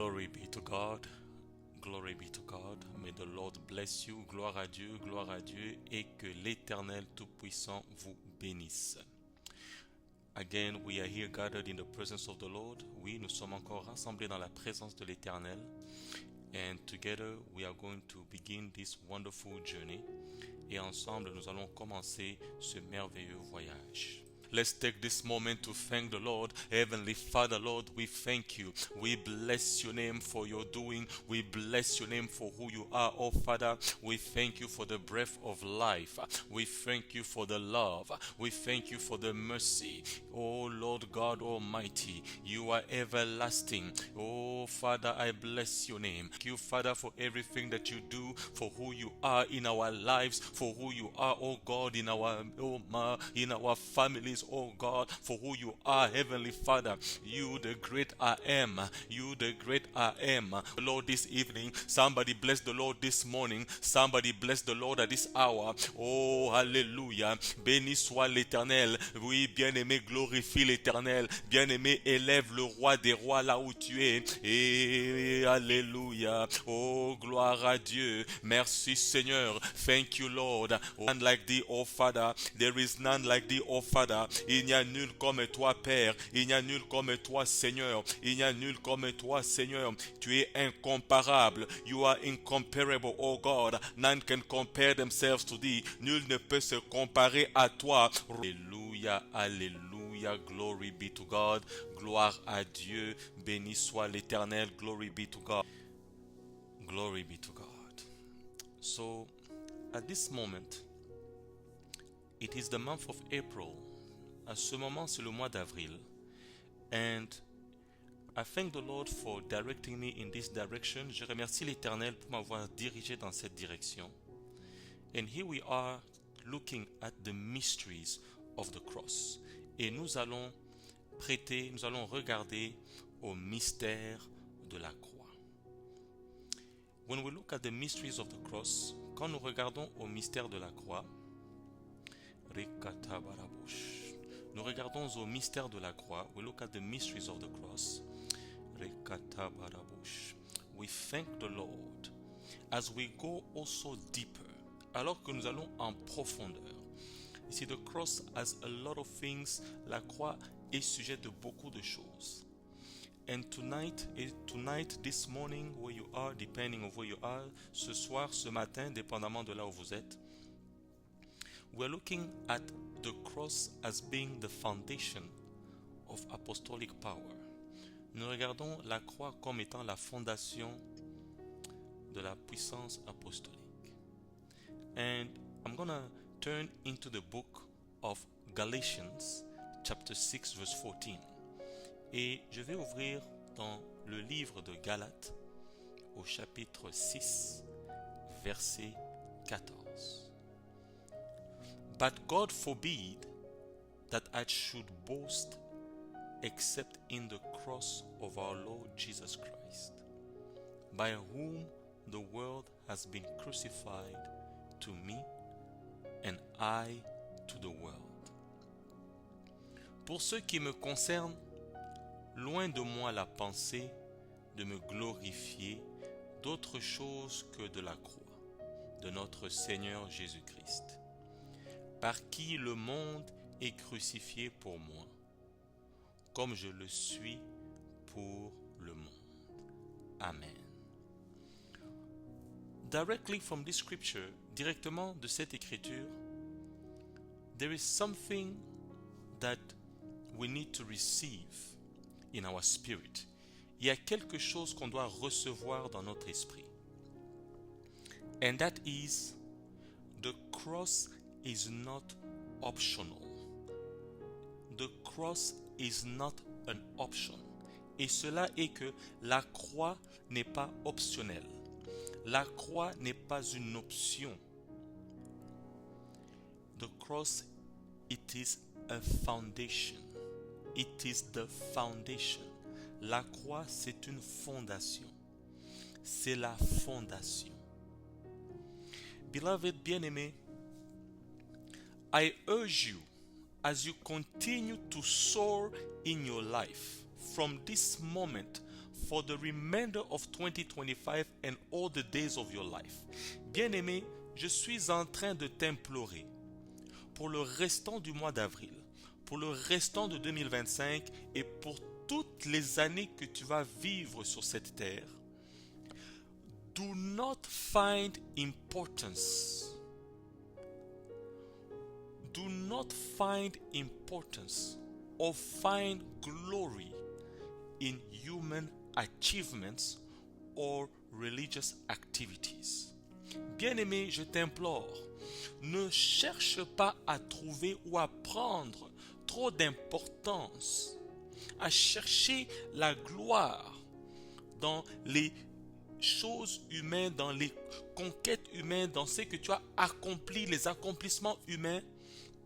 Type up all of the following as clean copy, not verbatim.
Glory be to God. Glory be to God. May the Lord bless you. Gloire à Dieu et que l'Éternel Tout-Puissant vous bénisse. Again, we are here gathered in the presence of the Lord. Oui, nous sommes encore rassemblés dans la présence de l'Éternel. And together we are going to begin this wonderful journey. Et ensemble, nous allons commencer ce merveilleux voyage. Let's take this moment to thank the Lord. Heavenly Father, Lord, we thank you. We bless your name for your doing. We bless your name for who you are, oh Father. We thank you for the breath of life. We thank you for the love. We thank you for the mercy. Oh Lord God Almighty, you are everlasting. Oh Father, I bless your name. Thank you, Father, for everything that you do, for who you are in our lives, for who you are, oh God, in our families, oh God, for who you are, Heavenly Father. You the great I am. You the great I am. Lord, this evening, somebody bless the Lord this morning. Somebody bless the Lord at this hour. Oh, hallelujah. Béni soit l'Éternel. Oui, bien-aimé, glorifie l'Éternel. Bien-aimé, élève le roi des rois là où tu es. Et alléluia. Oh, gloire à Dieu. Merci Seigneur. Thank you, Lord. None like thee, oh Father. There is none like thee, oh Father. Il n'y a nul comme toi, Père. Il n'y a nul comme toi, Seigneur. Il n'y a nul comme toi, Seigneur. Tu es incomparable. You are incomparable, oh God. None can compare themselves to thee. Nul ne peut se comparer à toi. Alléluia, alléluia. Glory be to God. Gloire à Dieu. Béni soit l'Éternel. Glory be to God. Glory be to God. So, at this moment, it is the month of April. À ce moment, c'est le mois d'avril. And I thank the Lord for directing me in this direction. Je remercie l'Éternel pour m'avoir dirigé dans cette direction. And here we are looking at the mysteries of the cross. Et nous allons regarder au mystère de la croix. When we look at the mysteries of the cross, quand nous regardons au mystère de la croix, nous regardons au mystère de la croix. We look at the mysteries of the cross. We thank the Lord as we go also deeper. Alors que nous allons en profondeur. You see, the cross has a lot of things. La croix est sujet de beaucoup de choses. And tonight, this morning, where you are, depending on where you are, ce soir, ce matin, dépendamment de là où vous êtes, we're looking at the cross as being the foundation of apostolic power. Nous regardons la croix comme étant la fondation de la puissance apostolique. And I'm gonna turn into the book of Galatians, chapter 6, verse 14. Et je vais ouvrir dans le livre de Galates, au chapitre 6, verset 14. But God forbid that I should boast except in the cross of our Lord Jesus Christ, by whom the world has been crucified to me, and I to the world. Pour ce qui me concerne, loin de moi la pensée de me glorifier d'autre chose que de la croix de notre Seigneur Jésus-Christ, par qui le monde est crucifié pour moi, comme je le suis pour le monde. Amen. Directly from this scripture, directement de cette écriture, there is something that we need to receive in our spirit. Il y a quelque chose qu'on doit recevoir dans notre esprit. And that is, the cross is not optional. The cross is not an option. Et cela est que la croix n'est pas optionnelle. La croix n'est pas une option. The cross, it is a foundation. It is the foundation. La croix, c'est une fondation. C'est la fondation. Beloved, bien-aimé, I urge you, as you continue to soar in your life, from this moment for the remainder of 2025 and all the days of your life. Bien-aimé, je suis en train de t'implorer pour le restant du mois d'avril, pour le restant de 2025 et pour toutes les années que tu vas vivre sur cette terre. Do not find importance. Do not find importance or find glory in human achievements or religious activities. Bien-aimé, je t'implore, ne cherche pas à trouver ou à prendre trop d'importance, à chercher la gloire dans les choses humaines, dans les conquêtes humaines, dans ce que tu as accompli, les accomplissements humains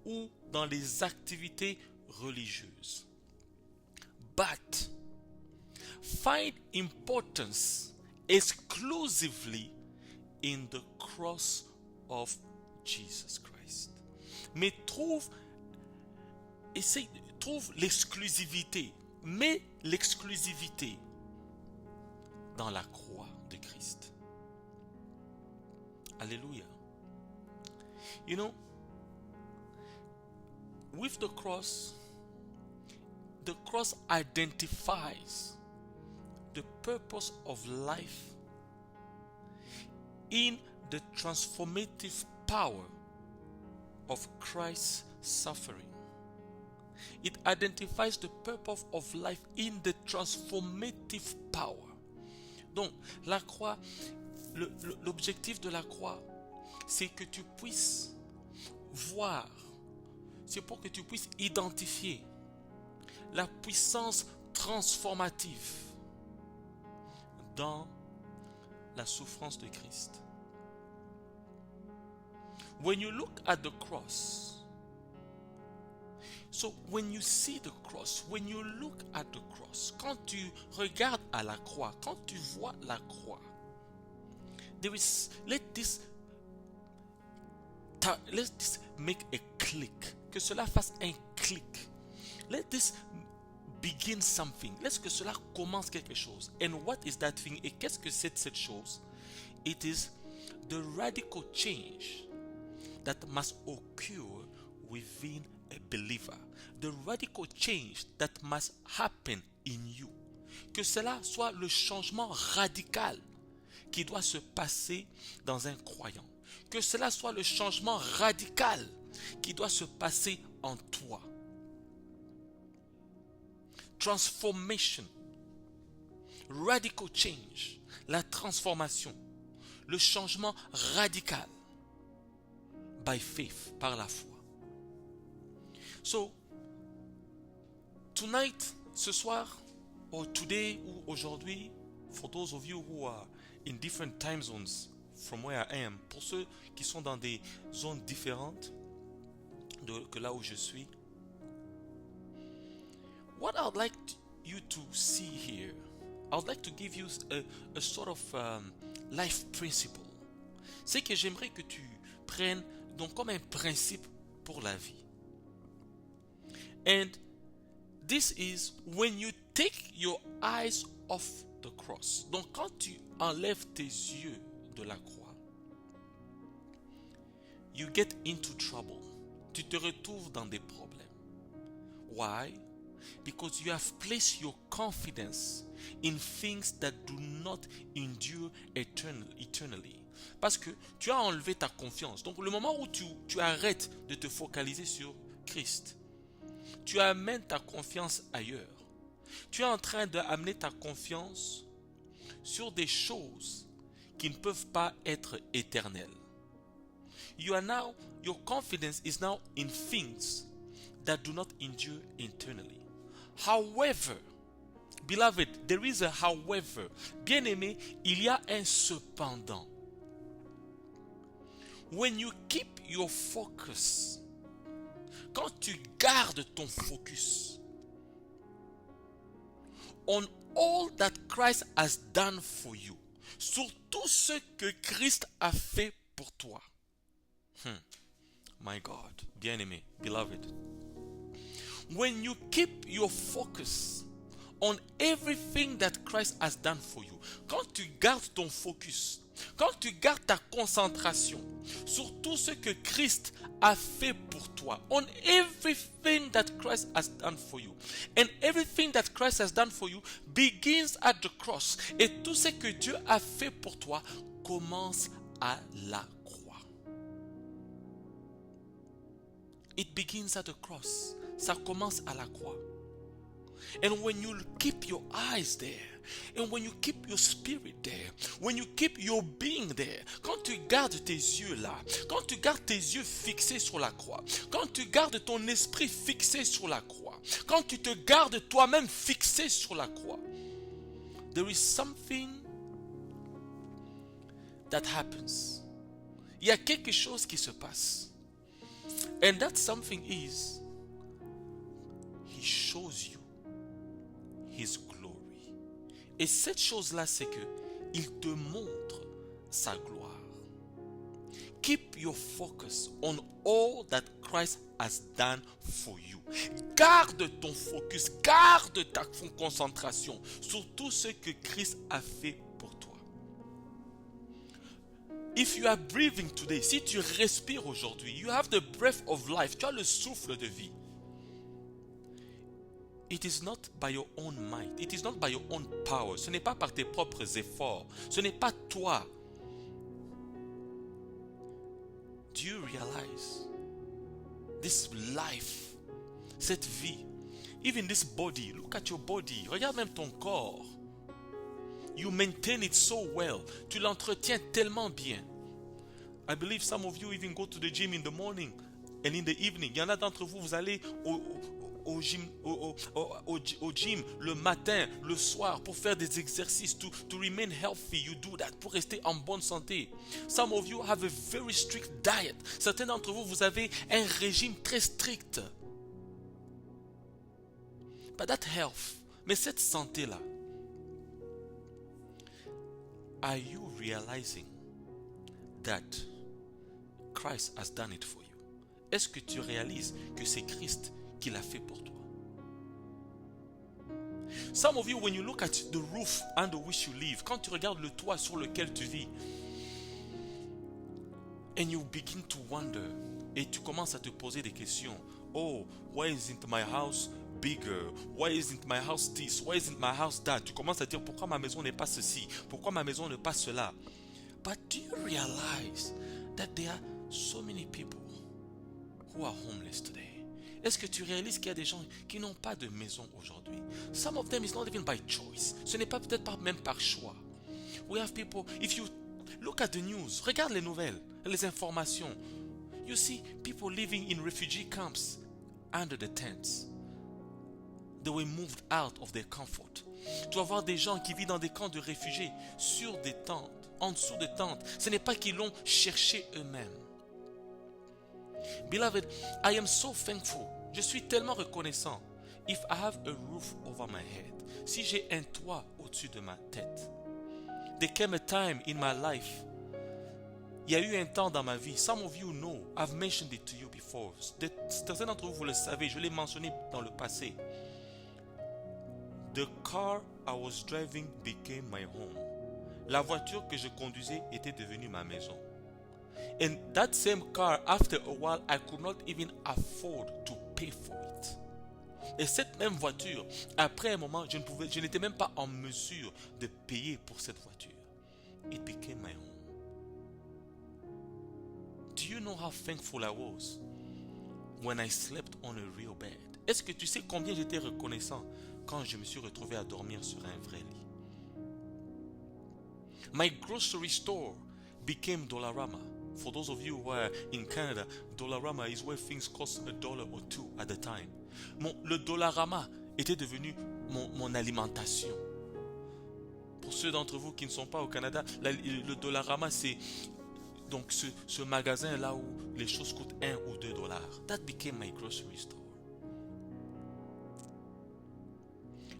ou dans les activités religieuses. But find importance exclusively in the cross of Jesus Christ. Mais trouve l'exclusivité, mets l'exclusivité dans la croix de Christ. Alléluia. You know, with the cross identifies the purpose of life in the transformative power of Christ's suffering. It identifies the purpose of life in the transformative power. Donc, la croix, l'objectif de la croix, c'est que tu puisses voir, c'est pour que tu puisses identifier la puissance transformative dans la souffrance de Christ. When you look at the cross, so when you see the cross, when you look at the cross, quand tu regardes à la croix, quand tu vois la croix, let this make a click, que cela fasse un clic. Let this begin something. Laisse que cela commence quelque chose. And what is that thing? Et qu'est-ce que c'est cette chose? It is the radical change that must occur within a believer. The radical change that must happen in you. Que cela soit le changement radical qui doit se passer dans un croyant. Que cela soit le changement radical qui doit se passer en toi. Transformation, radical change, la transformation, le changement radical, by faith, par la foi. So, tonight, ce soir, or today, ou aujourd'hui, for those of you who are in different time zones from where I am, pour ceux qui sont dans des zones différentes que là où je suis, what I would like you to see here, I would like to give you a sort of life principle. C'est que j'aimerais que tu prennes donc comme un principe pour la vie. And this is when you take your eyes off the cross. Donc quand tu enlèves tes yeux de la croix, you get into trouble. Tu te retrouves dans des problèmes. Why? Because you have placed your confidence in things that do not endure eternally. Parce que tu as enlevé ta confiance. Donc le moment où tu arrêtes de te focaliser sur Christ, tu amènes ta confiance ailleurs. Tu es en train d'amener ta confiance sur des choses qui ne peuvent pas être éternelles. Your confidence is now in things that do not endure eternally. However, beloved, there is a however. Bien-aimé, il y a un cependant. When you keep your focus, quand tu gardes ton focus on all that Christ has done for you, sur tout ce que Christ a fait pour toi. My God, bien-aimé, beloved. When you keep your focus on everything that Christ has done for you. Quand tu gardes ton focus, quand tu gardes ta concentration sur tout ce que Christ a fait pour toi, on everything that Christ has done for you, and everything that Christ has done for you begins at the cross, et tout ce que Dieu a fait pour toi commence à la croix. It begins at the cross. Ça commence à la croix. And when you keep your eyes there, and when you keep your spirit there, when you keep your being there, quand tu gardes tes yeux là, quand tu gardes tes yeux fixés sur la croix, quand tu gardes ton esprit fixé sur la croix, quand tu te gardes toi-même fixé sur la croix, there is something that happens. Il y a quelque chose qui se passe. And that something is, He shows you His glory. Et cette chose-là, c'est que il te montre sa gloire. Keep your focus on all that Christ has done for you. Garde ton focus, garde ta concentration sur tout ce que Christ a fait pour toi. If you are breathing today, si tu respires aujourd'hui, you have the breath of life, tu as le souffle de vie. It is not by your own might, it is not by your own power. Ce n'est pas par tes propres efforts, ce n'est pas toi. Do you realize this life, cette vie, even this body, look at your body, regarde même ton corps. You maintain it so well, tu l'entretiens tellement bien. I believe some of you even go to the gym in the morning and in the evening. Il y en a d'entre vous, vous allez au gym le matin, le soir pour faire des exercices, to remain healthy. You do that pour rester en bonne santé. Some of you have a very strict diet. Certains d'entre vous, vous avez un régime très strict. But that health, mais cette santé-là, are you realizing that Christ has done it for you? Est-ce que tu réalises que c'est Christ qui l'a fait pour toi? Some of you, when you look at the roof under which you live, quand tu regardes le toit sur lequel tu vis, and you begin to wonder, et tu commences à te poser des questions. Oh, why isn't my house bigger? Why isn't my house this? Why isn't my house that? Tu commences à dire, pourquoi ma maison n'est pas ceci? Pourquoi ma maison n'est pas cela? But do you realize that there are so many people who are homeless today? Est-ce que tu réalises qu'il y a des gens qui n'ont pas de maison aujourd'hui? Some of them is not even by choice. Ce n'est pas peut-être pas même par choix. We have people, if you look at the news, regarde les nouvelles, les informations, you see people living in refugee camps under the tents. They were moved out of their comfort. Tu vas voir des gens qui vivent dans des camps de réfugiés, sur des tentes, en dessous des tentes. Ce n'est pas qu'ils l'ont cherché eux-mêmes. Beloved, I am so thankful. Je suis tellement reconnaissant. If I have a roof over my head, si j'ai un toit au-dessus de ma tête. There came a time in my life. Il y a eu un temps dans ma vie. Some of you know, I've mentioned it to you before. Certains d'entre vous, vous le savez, je l'ai mentionné dans le passé. The car I was driving became my home. La voiture que je conduisais était devenue ma maison. And that same car, after a while, I could not even afford to pay for it. Et cette même voiture, après un moment, je n'étais même pas en mesure de payer pour cette voiture. It became my home. Do you know how thankful I was when I slept on a real bed? Est-ce que tu sais combien j'étais reconnaissant quand je me suis retrouvé à dormir sur un vrai lit? My grocery store became Dollarama. For those of you who are in Canada, Dollarama is where things cost $1 or $2 at the time. Le Dollarama était devenu mon alimentation. Pour ceux d'entre vous qui ne sont pas au Canada, le Dollarama, c'est donc ce magasin là où les choses coûtent $1 ou $2. That became my grocery store.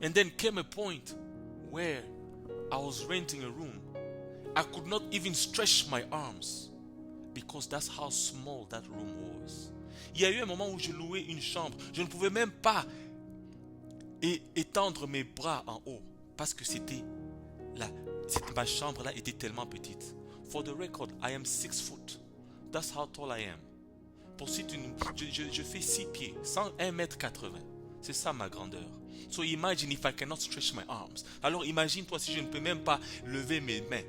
And then came a point where I was renting a room. I could not even stretch my arms because that's how small that room was. Il y a eu un moment où je louais une chambre. Je ne pouvais même pas et étendre mes bras en haut parce que ma chambre là était tellement petite. For the record, I am 6 foot. That's how tall I am. Pour si tu, je fais 6 pieds, 1 m 80. C'est ça ma grandeur. So imagine if I cannot stretch my arms. Alors imagine-toi si je ne peux même pas lever mes mains.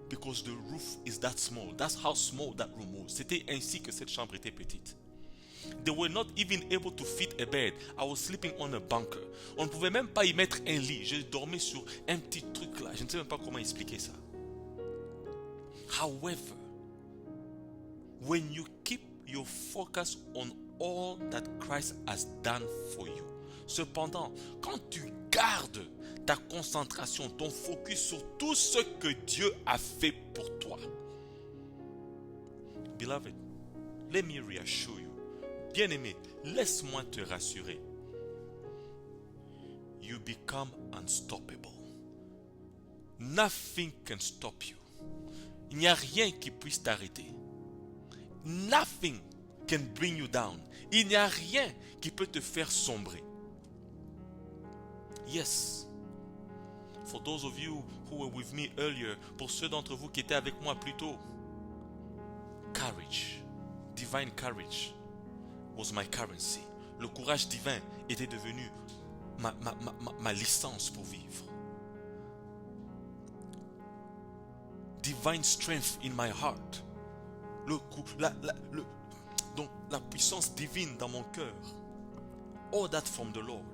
Because the roof is that small. That's how small that room was. C'était ainsi que cette chambre était petite. They were not even able to fit a bed. I was sleeping on a bunker. On ne pouvait même pas y mettre un lit. Je dormais sur un petit truc là. Je ne sais même pas comment expliquer ça. However, when you keep your focus on all that Christ has done for you. Cependant, quand tu gardes ta concentration, ton focus sur tout ce que Dieu a fait pour toi. Beloved, let me reassure you. Bien-aimé, laisse-moi te rassurer. You become unstoppable. Nothing can stop you. Il n'y a rien qui puisse t'arrêter. Nothing can bring you down. Il n'y a rien qui peut te faire sombrer. Yes. For those of you who were with me earlier, pour ceux d'entre vous qui étaient avec moi plus tôt, courage, divine courage was my currency. Le courage divin était devenu ma licence pour vivre. Divine strength in my heart. Donc la puissance divine dans mon cœur. All that from the Lord.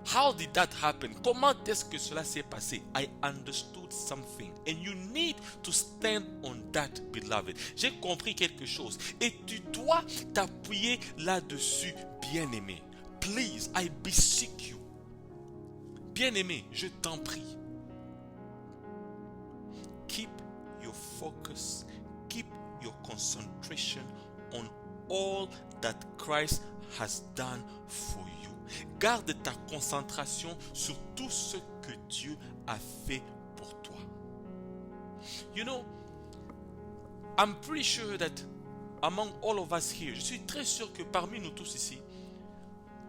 How did that happen? Comment est-ce que cela s'est passé? I understood something. And you need to stand on that, beloved. J'ai compris quelque chose. Et tu dois t'appuyer là-dessus, bien-aimé. Please, I beseech you. Bien-aimé, je t'en prie. Keep your focus. Keep your concentration on all that Christ has done for you. Garde ta concentration sur tout ce que Dieu a fait pour toi. You know, I'm pretty sure that among all of us here, je suis très sûr que parmi nous tous ici,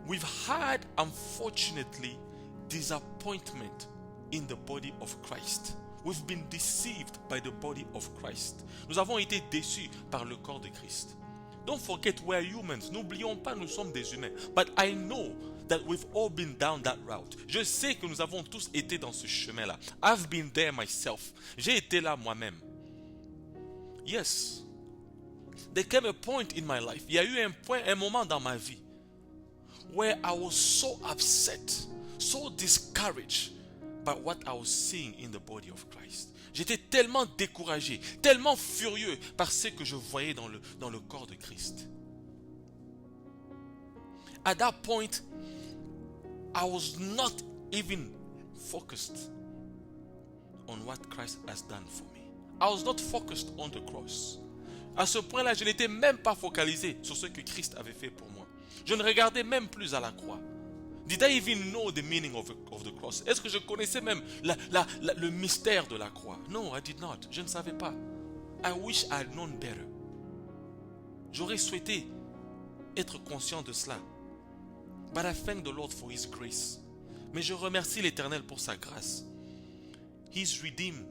we've had unfortunately disappointment in the body of Christ. We've been deceived by the body of Christ. Nous avons été déçus par le corps de Christ. Don't forget we're humans. N'oublions pas, nous sommes des humains. But I know that we've all been down that route. Je sais que nous avons tous été dans ce chemin-là. I've been there myself. J'ai été là moi-même. Yes. There came a point in my life. Il y a eu un moment dans ma vie where I was so upset, so discouraged by what I was seeing in the body of Christ. J'étais tellement découragé, tellement furieux par ce que je voyais dans le corps de Christ. At that point, I was not even focused on what Christ has done for me. I was not focused on the cross. À ce point-là, je n'étais même pas focalisé sur ce que Christ avait fait pour moi. Je ne regardais même plus à la croix. Did I even know the meaning of the cross? Est-ce que je connaissais même le mystère de la croix? No, I did not. Je ne savais pas. I wish I had known better. J'aurais souhaité être conscient de cela. But I thank the Lord for His grace. Mais je remercie l'Éternel pour sa grâce. His redemption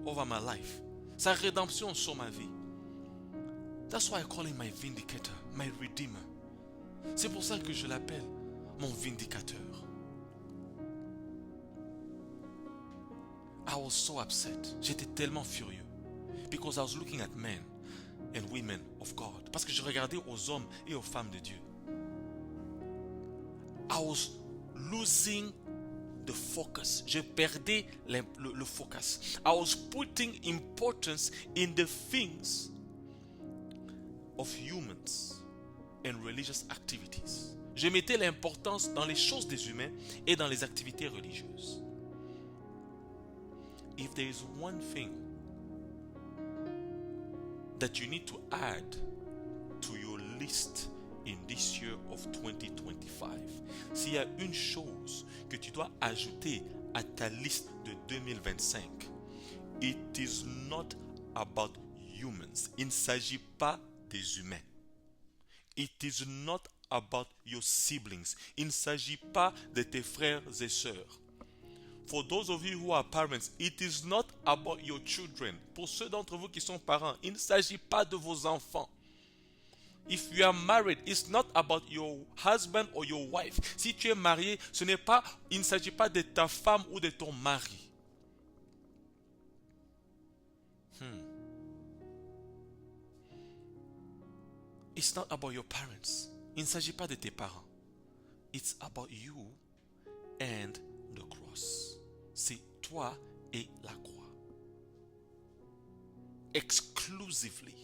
over my life. Sa rédemption sur ma vie. That's why I call Him my vindicator, my redeemer. C'est pour ça que je l'appelle mon vindicateur. I was so upset. J'étais tellement furieux. Because I was looking at men and women of God. Parce que je regardais aux hommes et aux femmes de Dieu. I was losing the focus. Je perdais le focus. I was putting importance in the things of humans and religious activities. Je mettais l'importance dans les choses des humains et dans les activités religieuses. If there is one thing that you need to add to your list in this year of 2025, s'il y a une chose que tu dois ajouter à ta liste de 2025, it is not about humans. Il ne s'agit pas des humains. It is not about your siblings. Il ne s'agit pas de tes frères et sœurs. For those of you who are parents, it is not about your children. Pour ceux d'entre vous qui sont parents, il ne s'agit pas de vos enfants. If you are married, it's not about your husband or your wife. Si tu es marié, il ne s'agit pas de ta femme ou de ton mari. It's not about your parents. Il ne s'agit pas de tes parents. It's about you and the cross. C'est toi et la croix. Exclusively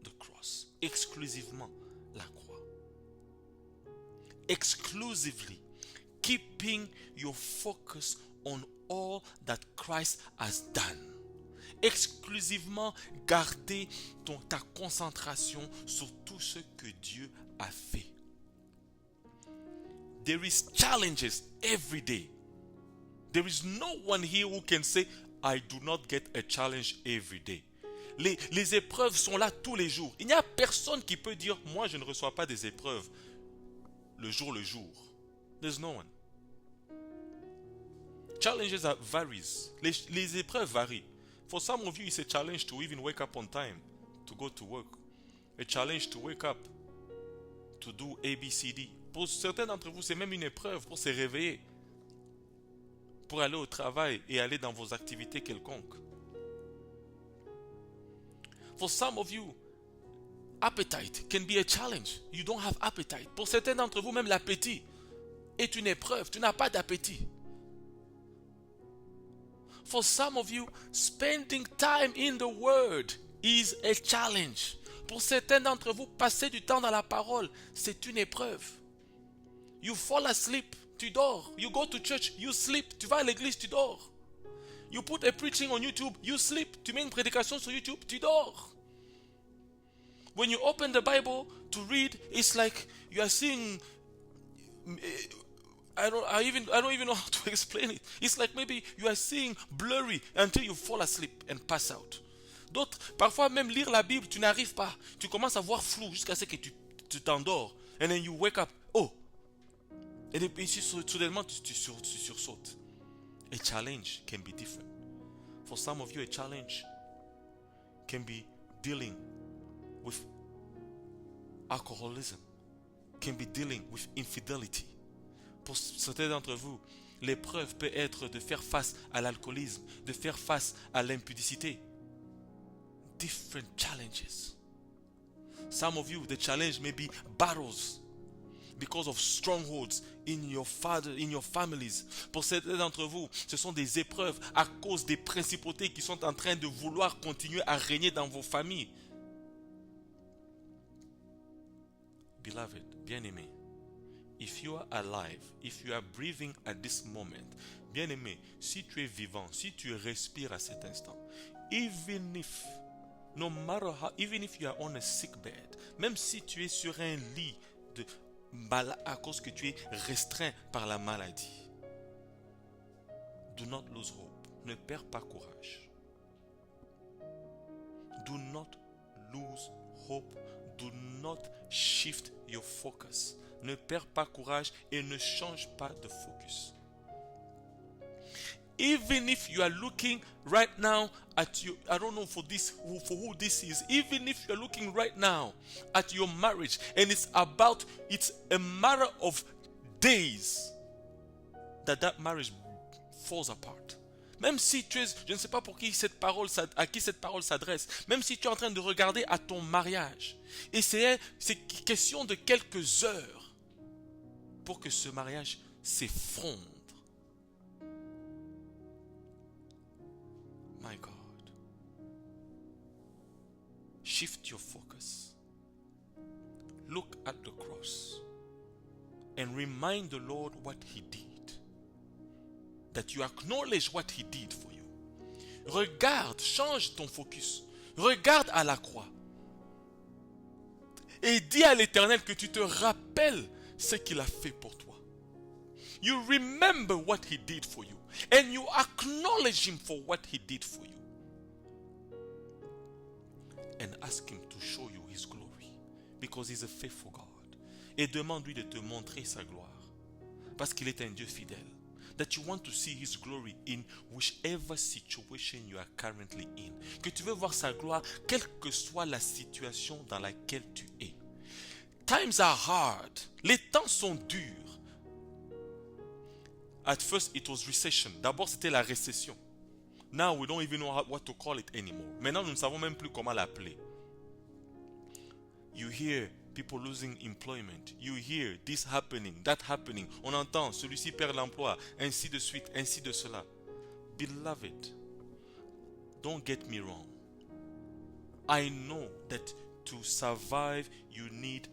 the cross. Exclusivement la croix. Exclusively keeping your focus on all that Christ has done. Exclusivement garder ta concentration sur tout ce que Dieu a fait. There is challenges every day. There is no one here who can say, I do not get a challenge every day. Les épreuves sont là tous les jours. Il n'y a personne qui peut dire, moi je ne reçois pas des épreuves le jour. There's no one. Challenges varies. Les épreuves varient. For some of you, it's a challenge to even wake up on time, to go to work. A challenge to wake up, to do ABCD. Pour certains d'entre vous, c'est même une épreuve pour se réveiller, pour aller au travail et aller dans vos activités quelconques. For some of you, appetite can be a challenge. You don't have appetite. Pour certains d'entre vous, même l'appétit est une épreuve. Tu n'as pas d'appétit. For some of you, spending time in the Word is a challenge. Pour certains d'entre vous, passer du temps dans la parole, c'est une épreuve. You fall asleep, tu dors. You go to church, you sleep. Tu vas à l'église, tu dors. You put a preaching on YouTube, you sleep. Tu mets une prédication sur YouTube, tu dors. When you open the Bible to read, it's like you are seeing... I don't even know how to explain it. It's like maybe you are seeing blurry until you fall asleep and pass out. D'autres, parfois même lire la Bible, tu n'arrives pas. Tu commences à voir flou jusqu'à ce que tu t'endors. And then you wake up. Oh! Et puis soudainement, tu sursautes. A challenge can be different. For some of you, a challenge can be dealing with alcoholism. Can be dealing with infidelity. Pour certains d'entre vous, l'épreuve peut être de faire face à l'alcoolisme, de faire face à l'impudicité. Different challenges. Some of you, the challenge may be battles because of strongholds in your families. Pour certains d'entre vous, ce sont des épreuves à cause des principautés qui sont en train de vouloir continuer à régner dans vos familles. Beloved, bien-aimé, if you are alive, if you are breathing at this moment, bien-aimé, si tu es vivant, si tu respires à cet instant, even if you are on a sick bed, même si tu es sur un lit à cause que tu es restreint par la maladie, do not lose hope. Ne perds pas courage. Do not lose hope. Do not shift your focus. Ne perds pas courage et ne change pas de focus. Even if you are looking right now at your, I don't know for who this is, even if you are looking right now at your marriage and it's a matter of days that marriage falls apart. Même si tu es, je ne sais pas à qui cette parole s'adresse, même si tu es en train de regarder à ton mariage, et c'est question de quelques heures pour que ce mariage s'effondre. My God. Shift your focus. Look at the cross and remind the Lord what He did. That you acknowledge what He did for you. Regarde, change ton focus. Regarde à la croix. Et dis à l'Éternel que tu te rappelles ce qu'il a fait pour toi. You remember what He did for you. And you acknowledge Him for what He did for you. And ask Him to show you His glory. Because He's a faithful God. et demande-lui de te montrer sa gloire. Parce qu'il est un Dieu fidèle. That you want to see His glory in whichever situation you are currently in. Que tu veux voir sa gloire, quelle que soit la situation dans laquelle tu es. Times are hard. Les temps sont durs. At first it was recession. D'abord c'était la récession. Now we don't even know what to call it anymore. Maintenant nous ne savons même plus comment l'appeler. You hear people losing employment. You hear this happening, that happening. On entend, celui-ci perd l'emploi, ainsi de suite, ainsi de cela. Beloved, don't get me wrong. I know that to survive, you need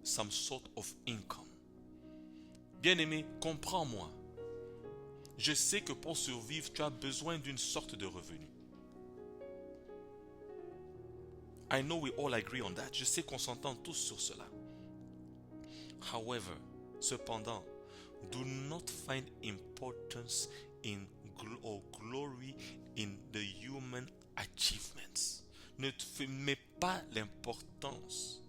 some sort of income. Bien-aimé, comprends-moi. Je sais que pour survivre, tu as besoin d'une sorte de revenu. I know we all agree on that. Je sais qu'on s'entend tous sur cela. However, cependant, do not find importance in or glory in the human achievements. Ne mets pas l'importance.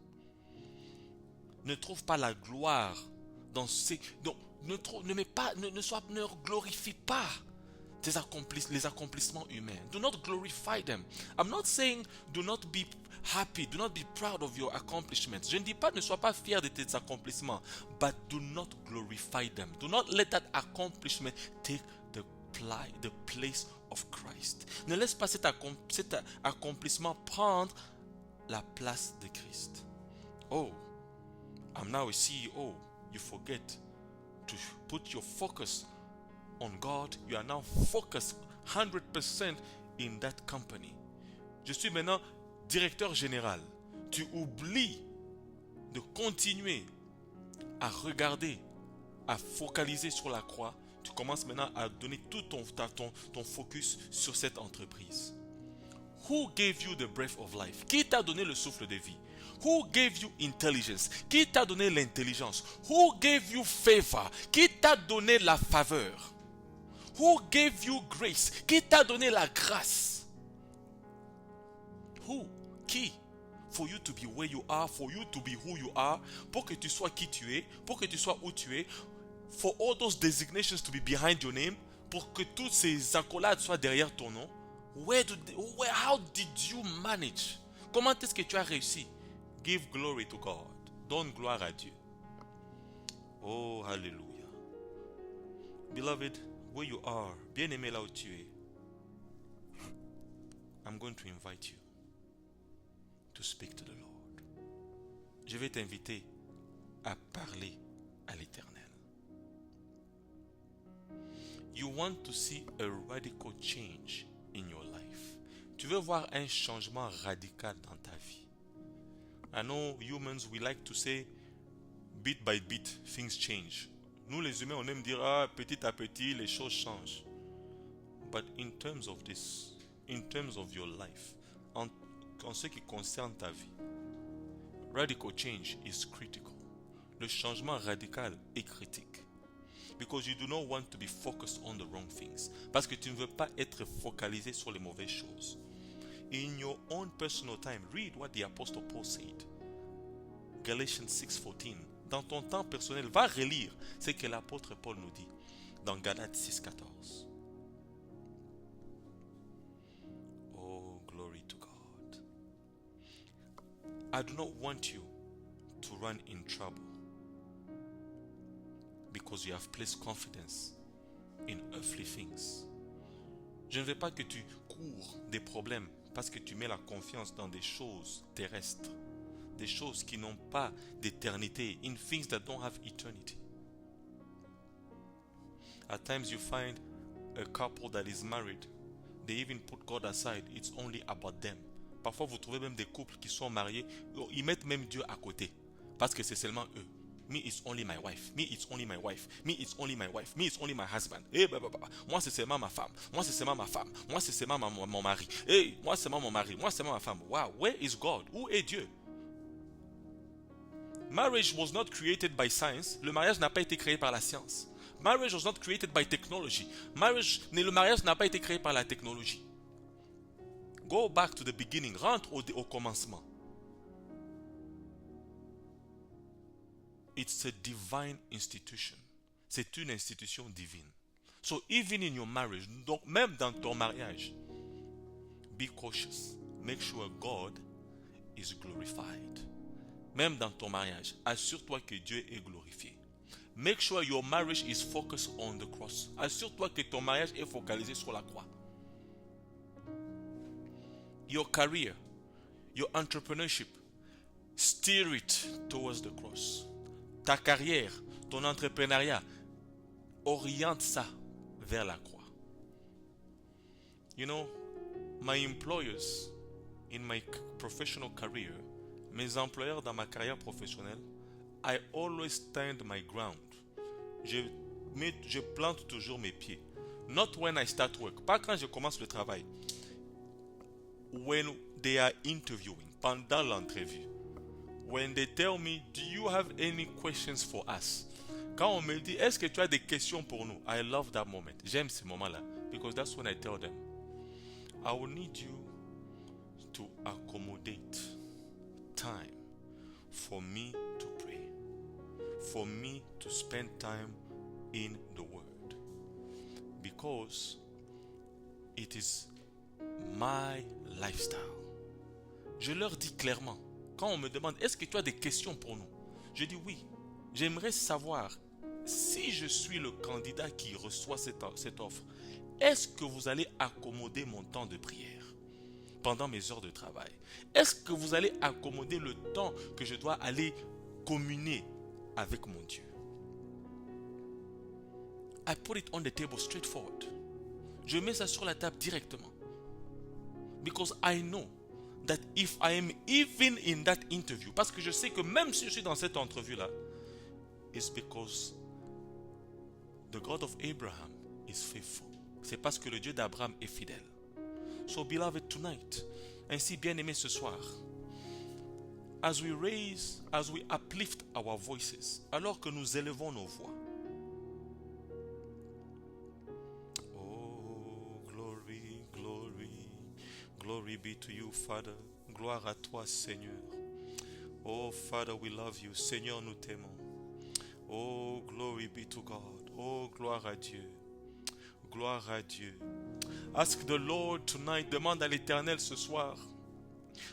Ne trouve pas la gloire dans ces... Donc, ne glorifie pas les accomplissements humains. Do not glorify them. I'm not saying do not be happy, do not be proud of your accomplishments. Je ne dis pas ne sois pas fier de tes accomplissements, but do not glorify them. Do not let that accomplishment take the place of Christ. Ne laisse pas cet accomplissement prendre la place de Christ. Oh, I'm now a CEO. You forget to put your focus on God. You are now focused 100% in that company. Je suis maintenant directeur général. Tu oublies de continuer à regarder, à focaliser sur la croix. Tu commences maintenant à donner tout ton focus sur cette entreprise. Who gave you the breath of life? Qui t'a donné le souffle de vie? Who gave you intelligence? Qui t'a donné l'intelligence? Who gave you favor? Qui t'a donné la faveur? Who gave you grace? Qui t'a donné la grâce? Who? Qui? For you to be where you are, for you to be who you are, pour que tu sois qui tu es, pour que tu sois où tu es, for all those designations to be behind your name, pour que toutes ces accolades soient derrière ton nom. How did you manage? Comment est-ce que tu as réussi? Give glory to God. Donne gloire à Dieu. Oh, hallelujah. Beloved, where you are, bien-aimé là où tu es, I'm going to invite you to speak to the Lord. Je vais t'inviter à parler à l'Éternel. You want to see a radical change in your life. Tu veux voir un changement radical dans ta vie. I know humans, we like to say, bit by bit, things change. Nous les humains, on aime dire, petit à petit, les choses changent. But in terms of this, in terms of your life, en ce qui concerne ta vie, radical change is critical. Le changement radical est critique. Because you do not want to be focused on the wrong things. Parce que tu ne veux pas être focalisé sur les mauvaises choses. In your own personal time, read what the Apostle Paul said. Galatians 6:14. Dans ton temps personnel, va relire ce que l'apôtre Paul nous dit dans Galates 6:14. Oh, glory to God. I do not want you to run in trouble because you have placed confidence in earthly things. Je ne veux pas que tu cours des problèmes parce que tu mets la confiance dans des choses terrestres, des choses qui n'ont pas d'éternité, in things that don't have eternity. At times you find a couple that is married, they even put God aside, it's only about them. Parfois vous trouvez même des couples qui sont mariés, ils mettent même Dieu à côté, parce que c'est seulement eux. Me, it's only my wife. Me, it's only my wife. Me, it's only my wife. Me, it's only my husband. Moi, c'est seulement ma femme. Moi, c'est seulement ma femme. Moi, c'est seulement mon mari. Moi, c'est seulement mon mari. Moi, c'est seulement ma femme. Wow, where is God? Où est Dieu? Marriage was not created by science. Le mariage n'a pas été créé par la science. Marriage was not created by technology. Le mariage n'a pas été créé par la technologie. Go back to the beginning. Rentre au commencement. it's a divine institution. C'est une institution divine. So even in your marriage, donc même dans ton mariage, be cautious. Make sure God is glorified. Même dans ton mariage, assure-toi que Dieu est glorifié. Make sure your marriage is focused on the cross. Assure-toi que ton mariage est focalisé sur la croix. Your career, your entrepreneurship, steer it towards the cross. Ta carrière, ton entrepreneuriat, oriente ça vers la croix. You know, my employers in my professional career, mes employeurs dans ma carrière professionnelle, I always stand my ground. Je plante toujours mes pieds. Not when I start work. Pas quand je commence le travail. When they are interviewing, pendant l'entrevue. When they tell me, do you have any questions for us? Quand on me dit, est-ce que tu as des questions pour nous? I love that moment. J'aime ce moment-là. Because that's when I tell them, I will need you to accommodate time for me to pray. For me to spend time in the Word. Because it is my lifestyle. Je leur dis clairement, quand on me demande, est-ce que tu as des questions pour nous? Je dis oui. J'aimerais savoir, si je suis le candidat qui reçoit cette offre, est-ce que vous allez accommoder mon temps de prière pendant mes heures de travail? Est-ce que vous allez accommoder le temps que je dois aller communier avec mon Dieu? I put it on the table straightforward. Je mets ça sur la table directement. Because I know that if I am even in that interview, parce que je sais que même si je suis dans cette entrevue-là, it's because the God of Abraham is faithful. C'est parce que le Dieu d'Abraham est fidèle. So beloved, tonight, ainsi bien-aimé ce soir, as we uplift our voices, alors que nous élevons nos voix, oh, glory, glory, glory be to you, Father. Gloire à toi, Seigneur. Oh, Father, we love you. Seigneur, nous t'aimons. Oh, glory be to God. Oh, gloire à Dieu. Gloire à Dieu. Ask the Lord tonight, demande à l'Éternel ce soir,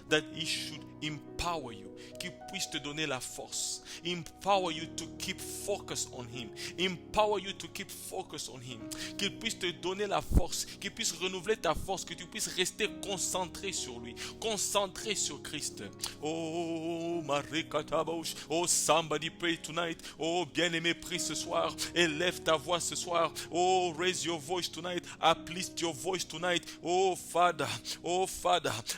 that He should empower you, qu'il puisse te donner la force, empower you to keep focus on Him, empower you to keep focus on Him, qu'il puisse te donner la force, qu'il puisse renouveler ta force, que tu puisses rester concentré sur lui, concentré sur Christ. Oh, Marikatabosh, oh, somebody pray tonight. Oh, bien-aimé, prie ce soir, élève ta voix ce soir. Oh, raise your voice tonight, uplift your voice tonight. Oh, Father,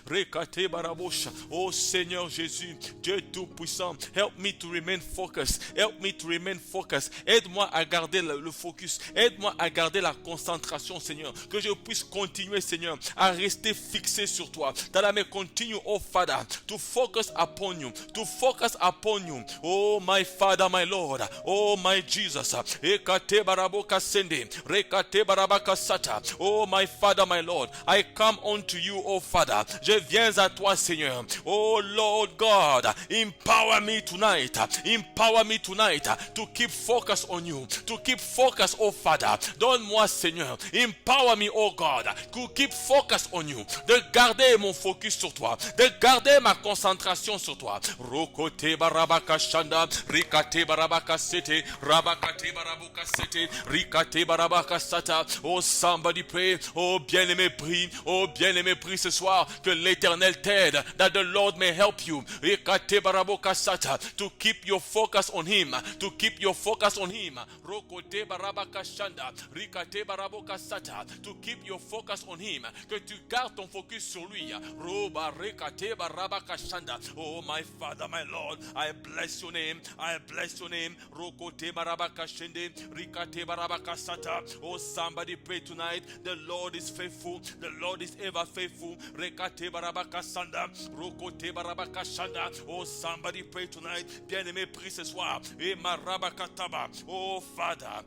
Rekate Barabosh. Oh, Seigneur Jésus, Dieu Tout-Puissant, help me to remain focused. Help me to remain focused. Aide-moi à garder le focus. Aide-moi à garder la concentration, Seigneur. Que je puisse continuer, Seigneur, à rester fixé sur toi. That I may continue, oh Father, to focus upon you. To focus upon you. Oh, my Father, my Lord. Oh, my Jesus. Ekate Baraboka Sende. Rekate Barabaka Sata. Oh, my Father, my Lord. I come unto you, oh Father. Je viens à toi, Seigneur. Oh Lord God, empower me tonight. Empower me tonight to keep focus on you. To keep focus, oh Father. Donne-moi, Seigneur. Empower me, oh God, to keep focus on you. De garder mon focus sur toi. De garder ma concentration sur toi. Rokote barabaka shanda, rikate barabaka sete, rabakate barabuka sete, rikate barabaka sata. Oh, somebody pray. Oh, bien-aimé, prie. Oh, bien-aimé, prie ce soir que l'Éternel t'aide. That the Lord may help you. Rikate barabuka sata. To keep your focus on Him. To keep your focus on Him. Rokote barabaka shanda, rikate barabuka sata. To keep your focus on Him. Que tu gardes ton focus sur lui. Roba rikate barabaka shanda. Oh, my Father, my Lord, I bless your name. I bless your name. Rokote barabaka shende, rikate barabaka sata. Oh, somebody pray tonight. The Lord is faithful. The Lord is ever faithful. Rekate barabaka sanda, rokote barabaka shanda. Oh, somebody pray tonight. Bien-aimé, prie ce soir. Et marabaka taba. Oh, Father,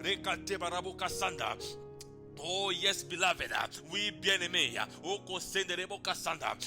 rekate barabuka sanda. Oh yes, beloved, we bien-aimés,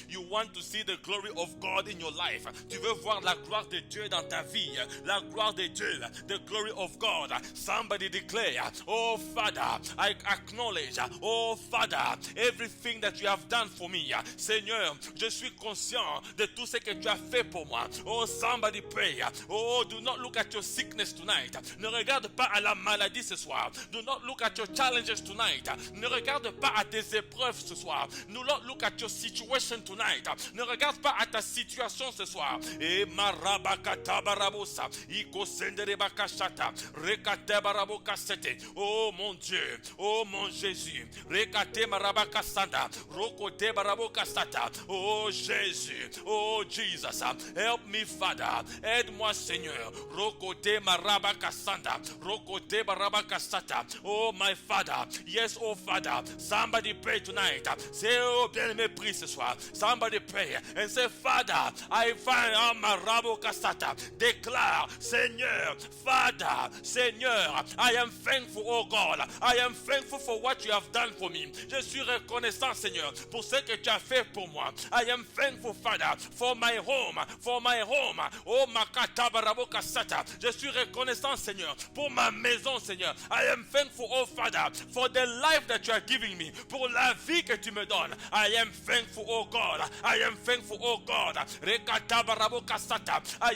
you want to see the glory of God in your life. Tu veux voir la gloire de Dieu dans ta vie, la gloire de Dieu, the glory of God. Somebody declare, oh Father, I acknowledge, oh Father, everything that you have done for me. Seigneur, je suis conscient de tout ce que tu as fait pour moi. Oh, somebody pray. Oh, do not look at your sickness tonight. Ne regarde pas à la maladie ce soir. Do not look at your challenges tonight. Ne regarde pas à tes épreuves ce soir. Do not look at your situation tonight. Ne regarde pas à ta situation ce soir. Et marabakata barabosa, ikosendere bakashata, rekate barabokasete. Oh mon Dieu, oh mon Jésus, rekate marabakasanda, rokote barabokasata. Oh Jésus, oh Jesus, help me Father, aide-moi Seigneur. Rokote marabakasanda, rokote barabakasata. Oh my Father, yes, oh Father, somebody pray tonight. Say, oh bien-aimé, prie ce soir. Somebody pray and say, Father, I find my rabo kasata. Declare, Seigneur, Father, Seigneur, I am thankful, oh God. I am thankful for what you have done for me. Je suis reconnaissant, Seigneur, pour ce que tu as fait pour moi. I am thankful, Father, for my home, for my home. Oh makata barabo kasata. Je suis reconnaissant, Seigneur, pour ma maison, Seigneur. I am thankful, oh Father, for the life that you are giving me, pour la vie que tu me donnes. I am thankful, oh God. I am thankful, oh God. I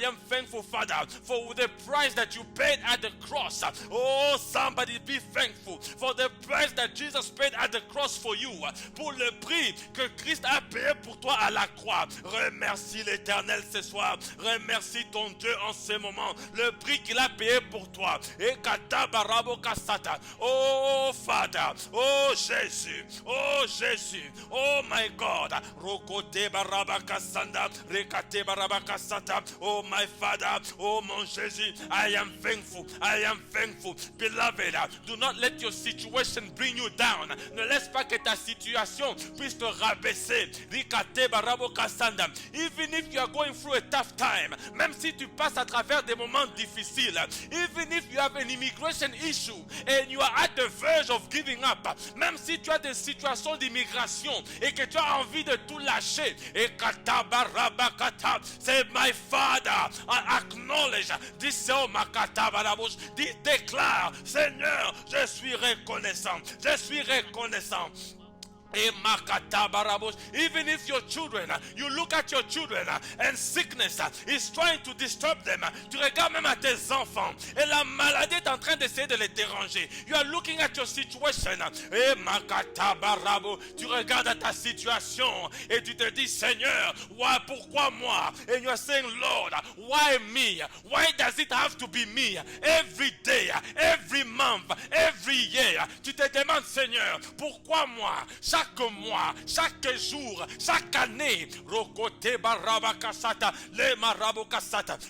am thankful, Father, for the price that you paid at the cross. Oh, somebody be thankful for the price that Jesus paid at the cross for you. Pour le prix que Christ a payé pour toi à la croix. Remercie l'Éternel ce soir. Remercie ton Dieu en ce moment. Le prix qu'il a payé pour toi. Oh, Father. Oh, Jésus. Oh, Jésus. Oh, my God. Rokote barabakasanda. Rekate barabakasata. Oh, my Father. Oh, mon Jésus. I am thankful. I am thankful. Beloved, do not let your situation bring you down. Ne laisse pas que ta situation puisse te rabaisser. Rikate barabakasanda. Even if you are going through a tough time, même si tu passes à travers des moments difficiles, even if you have an immigration issue and you are at the verge of giving up, même si tu as des situations d'immigration et que tu as envie de tout lâcher, et say, my Father, I acknowledge this, déclare, Seigneur, je suis reconnaissant, je suis reconnaissant. Even if your children, you look at your children and sickness is trying to disturb them, tu regardes même à tes enfants et la maladie est en train d'essayer de les déranger. You are looking at your situation, tu regardes à ta situation et tu te dis, Seigneur, pourquoi moi? And you are saying, Lord, why me? Why does it have to be me? Every day, every month, every year, tu te demandes, Seigneur, pourquoi moi? Chaque mois, chaque jour, chaque année.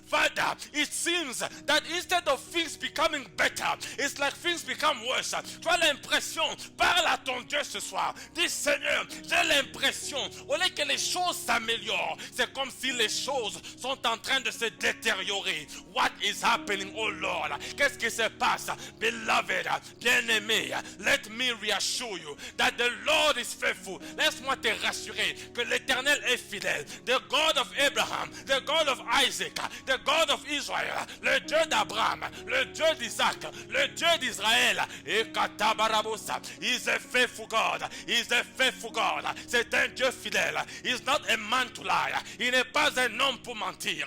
Father, it seems that instead of things becoming better, it's like things become worse. Tu as l'impression, parle à ton Dieu ce soir. Dis, Seigneur, j'ai l'impression, au lieu que les choses s'améliorent, c'est comme si les choses sont en train de se détériorer. What is happening, oh Lord? Qu'est-ce qui se passe? Beloved, bien-aimé, let me reassure you that the Lord is faithful. Laisse-moi te rassurer que l'Éternel est fidèle. The God of Abraham, the God of Isaac, the God of Israel, le Dieu d'Abraham, le Dieu d'Isaac, le Dieu d'Israël. Et Katabarabosa, He's a faithful God. He's a faithful God. C'est un Dieu fidèle. He's not a man to lie. Il n'est pas un homme pour mentir.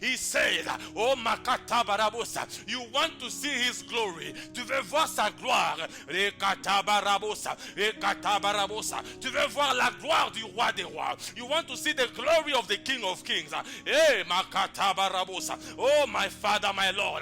He says, oh Makatabarabosa, you want to see His glory. Tu veux voir sa gloire. Tu veux voir la gloire du roi des rois. You want to see the glory of the King of Kings. Oh my Father, my Lord.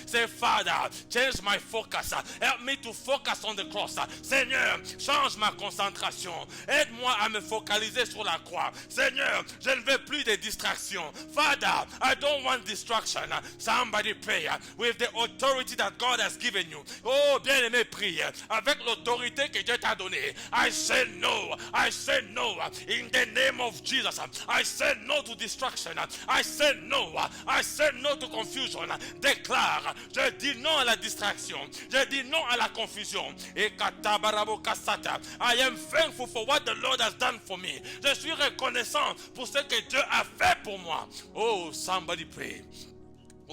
Say, Father, change my focus. Help me to focus on the cross. Seigneur, change ma concentration. Aide-moi à me focaliser sur la croix. Seigneur, je ne veux plus de distractions. Father, I don't want distraction. Somebody pray with the authority that God has given you. Oh, bien-aimé, bien-aimé, prie avec l'autorité que Dieu t'a donnée. I say no. I say no. In the name of Jesus. I say no to distraction. I say no. I say no to confusion. Déclare, je dis non à la distraction. Je dis non à la confusion. Et katabarabo kasata. I am thankful for what the Lord has done for me. Je suis reconnaissant pour ce que Dieu a fait pour moi. Oh, somebody pray.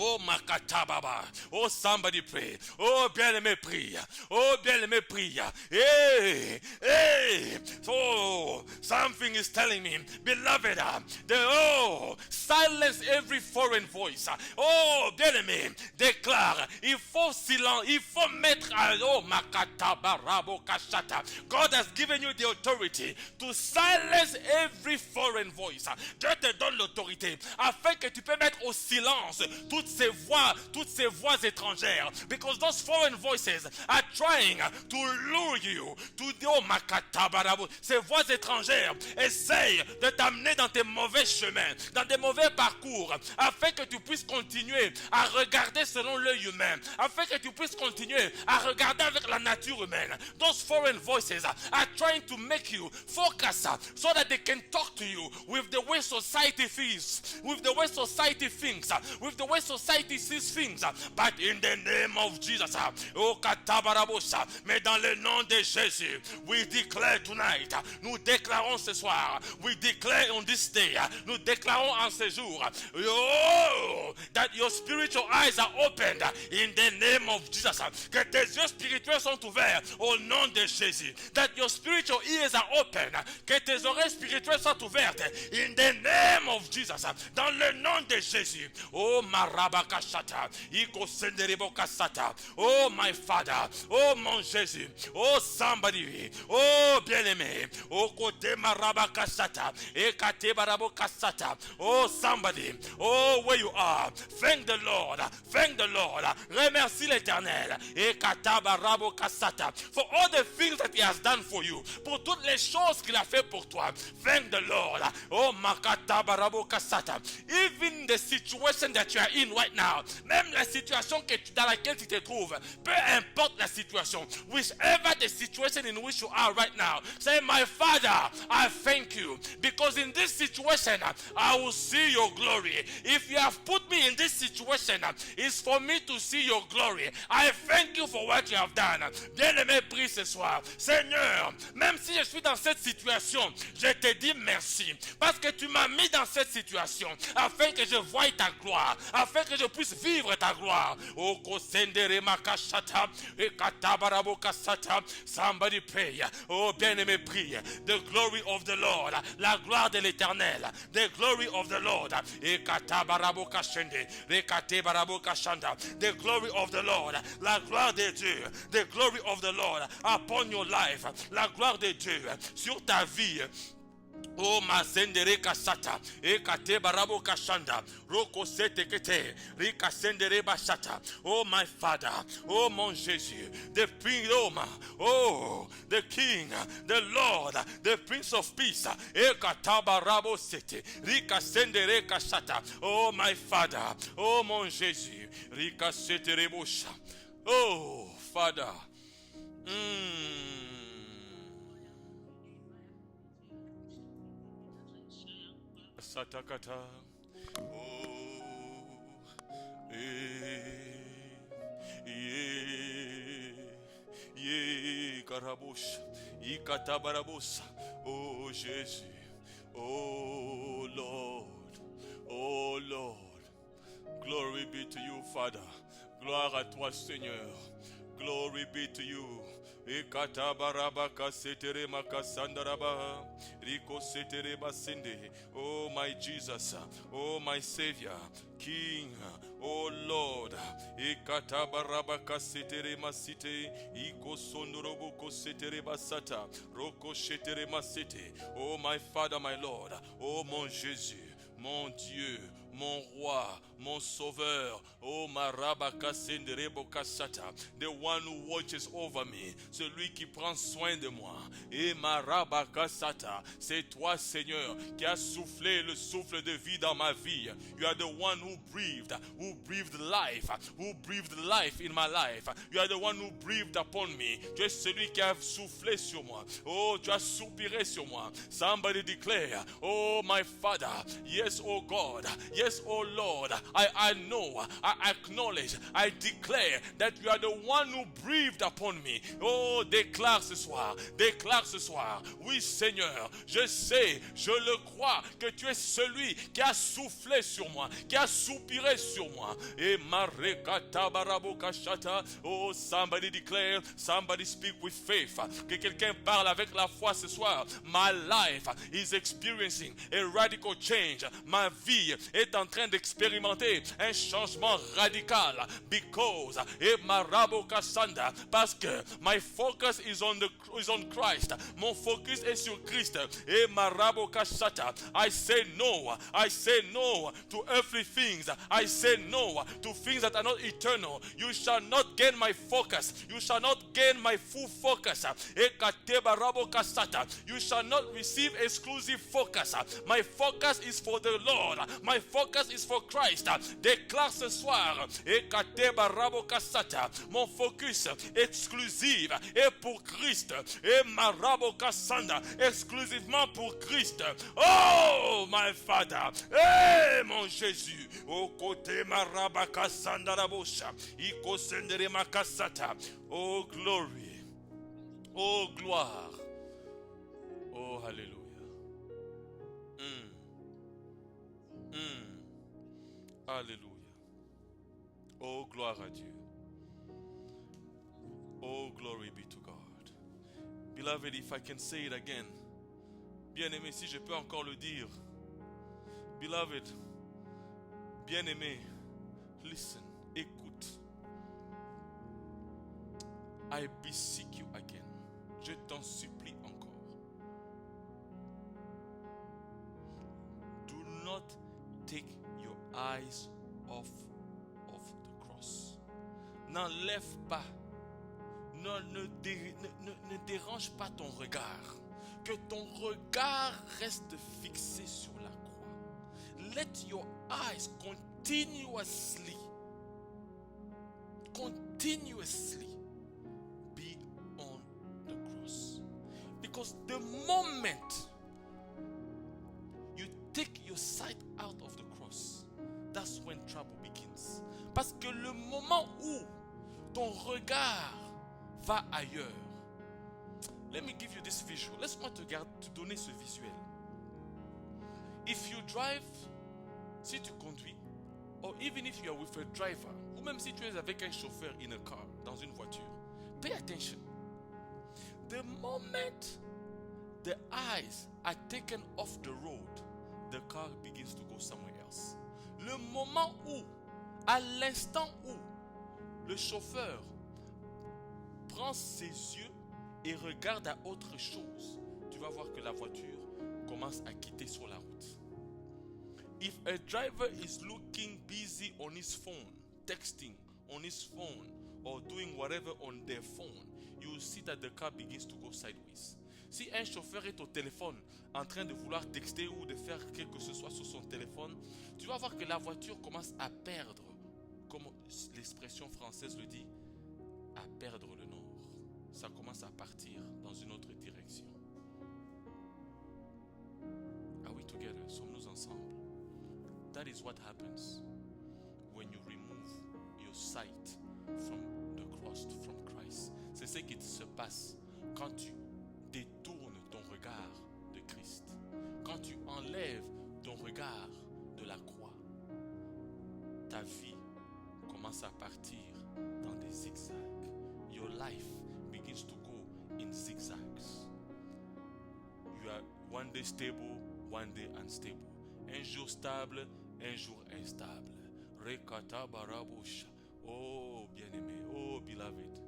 Oh, Makatababa. Oh, somebody pray. Oh, bien-aimé, prie. Oh, bien-aimé, prie. Hey, hey. Oh, something is telling me, beloved, silence every foreign voice. Oh, bien-aimé, déclare, il faut silence, il faut mettre à oh, Makatabarabo Kashata. God has given you the authority to silence every foreign voice. Dieu te donne l'autorité afin que tu peux mettre au silence toutes ces voix étrangères, because those foreign voices are trying to lure you to the Makatabarabo. Ces voix étrangères essayent de t'amener dans tes mauvais chemins, dans des mauvais parcours, afin que tu puisses continuer à regarder selon l'œil humain, afin que tu puisses continuer à regarder avec la nature humaine. Those foreign voices are trying to make you focus so that they can talk to you with the way society feels, with the way society thinks, with the way society sees things. But in the name of Jesus, oh Katabarabosa, mais dans le nom de Jésus, we declare tonight, nous déclarons ce soir, we declare on this day, nous déclarons en ce jour, oh, that your spiritual eyes are opened in the name of Jesus, que tes yeux spirituels sont ouverts au nom de Jésus, that your spiritual ears are open, que tes oreilles spirituelles sont ouvertes in the name of Jesus, dans le nom de Jésus. Oh Marabakashata, Iko Senderebo Kasata, oh my Father, oh mon Jésus, oh somebody, oh bien-aimé, oh côté Marabakashata, Ekate Barabo Kasata, oh somebody, oh where you are, thank the Lord, remercie l'Éternel, Ekata Barabo Kasata, for all the things that He has done for you, pour toutes les choses qu'il a fait pour toi, thank the Lord, oh Makata Barabo Kasata, even the situation that you are in right now, même la situation dans laquelle tu te trouves, peu importe la situation, whichever the situation in which you are right now, say, my Father, I thank you, because in this situation, I will see your glory. If you have put me in this situation, it's for me to see your glory. I thank you for what you have done. Bien-aimé, prie ce soir. Seigneur, même si je suis dans cette situation, je te dis merci, parce que tu m'as mis dans cette situation, afin que je voie ta gloire, afin que je puisse vivre ta gloire. Oh, Kosendere Makashata, Ekatabarabo Kasata. Somebody pray. Oh, bien-aimé, prie. The glory of the Lord, la gloire de l'Éternel, the glory of the Lord, Ekatabarabo Kashende, Rekatebarabo Kashanda, the glory of the Lord, la gloire de Dieu, the glory of the Lord upon your life, la gloire de Dieu sur ta vie. Oh masendere kasata, ekate barabo kashanda, roko sete kete, rika sendere bashata. Oh my Father, oh mon Jésus, the the King, the Lord, the Prince of Peace, ekata barabo sete, rika sendere kashata. Oh my Father, oh mon Jésus, rika sete rebosha. Oh Father, Satakata. Oh, Karabush, Ikatabarabus. Oh, Jésus. Oh, Lord. Glory be to you, Father. Gloire à toi, Seigneur. Glory be to you. Oh my Jesus, oh my Savior, King, oh Lord, oh my Father, my Lord, oh mon Jésus, mon Dieu, mon roi, mon sauveur. Oh Marabaka Senderebo Kasata, the one who watches over me, celui qui prend soin de moi. Et Marabaka Sata, c'est toi Seigneur qui as soufflé le souffle de vie dans ma vie. You are the one who breathed life in my life. You are the one who breathed upon me. Tu es celui qui a soufflé sur moi. Oh, tu as soupiré sur moi. Somebody declare, oh my Father, yes, oh God, yes, oh Lord, I know, I acknowledge, I declare that you are the one who breathed upon me. Oh, déclare ce soir, oui Seigneur, je sais, je le crois, que tu es celui qui a soufflé sur moi, qui a soupiré sur moi. Et Marekata Barabokashata, oh somebody declare, somebody speak with faith, que quelqu'un parle avec la foi ce soir. My life is experiencing a radical change. Ma vie est en train d'expérimenter un changement radical because parce que my focus is on Christ. Mon focus est sur Christ. I say no to earthly things. I say no to things that are not eternal. You shall not gain my focus. You shall not gain my full focus. You shall not receive exclusive focus. My focus is for the Lord. My focus is for Christ. Déclare ce soir, mon focus exclusif est pour Christ. Et Marabokasanda, exclusivement pour Christ. Oh, my Father. Eh, mon Jésus. Au côté Marabakasanda Rabosha. Iko sendere makasata. Oh, glory. Oh, gloire. Oh, hallelujah. Alléluia. Oh, gloire à Dieu. Oh, glory be to God. Beloved, if I can say it again. Bien-aimé, si je peux encore le dire. Beloved, bien-aimé, listen, écoute. I beseech you again. Je t'en supplie encore. Do not take your eyes off of the cross. N'enlève pas, ne dérange pas ton regard. Que ton regard reste fixé sur la croix. Let your eyes continuously be on the cross. Because the moment you take your sight out of the cross, that's when trouble begins. Parce que le moment où ton regard va ailleurs. Let me give you this visual. Laisse-moi te donner ce visuel. If you drive, si tu conduis, or even if you are with a driver, ou même si tu es avec un chauffeur in a car, dans une voiture, pay attention. The moment the eyes are taken off the road, the car begins to go somewhere else. Le moment où, à l'instant où le chauffeur prend ses yeux et regarde à autre chose, tu vas voir que la voiture commence à quitter sur la route. If a driver is looking busy on his phone, texting on his phone, or doing whatever on their phone, you will see that the car begins to go sideways. Si un chauffeur est au téléphone en train de vouloir texter ou de faire quelque chose que ce soit sur son téléphone, tu vas voir que la voiture commence à perdre, comme l'expression française le dit, à perdre le nord. Ça commence à partir dans une autre direction. Are we together? Sommes-nous ensemble? That is what happens when you remove your sight from the cross, from Christ. C'est ce qui se passe quand tu détournes ton regard de Christ. Quand tu enlèves ton regard de la croix. Ta vie commence à partir dans des zigzags. Your life begins to go in zigzags. You are one day stable, one day unstable. Un jour stable, un jour instable. Rekata barabusha. Oh bien-aimé, oh beloved,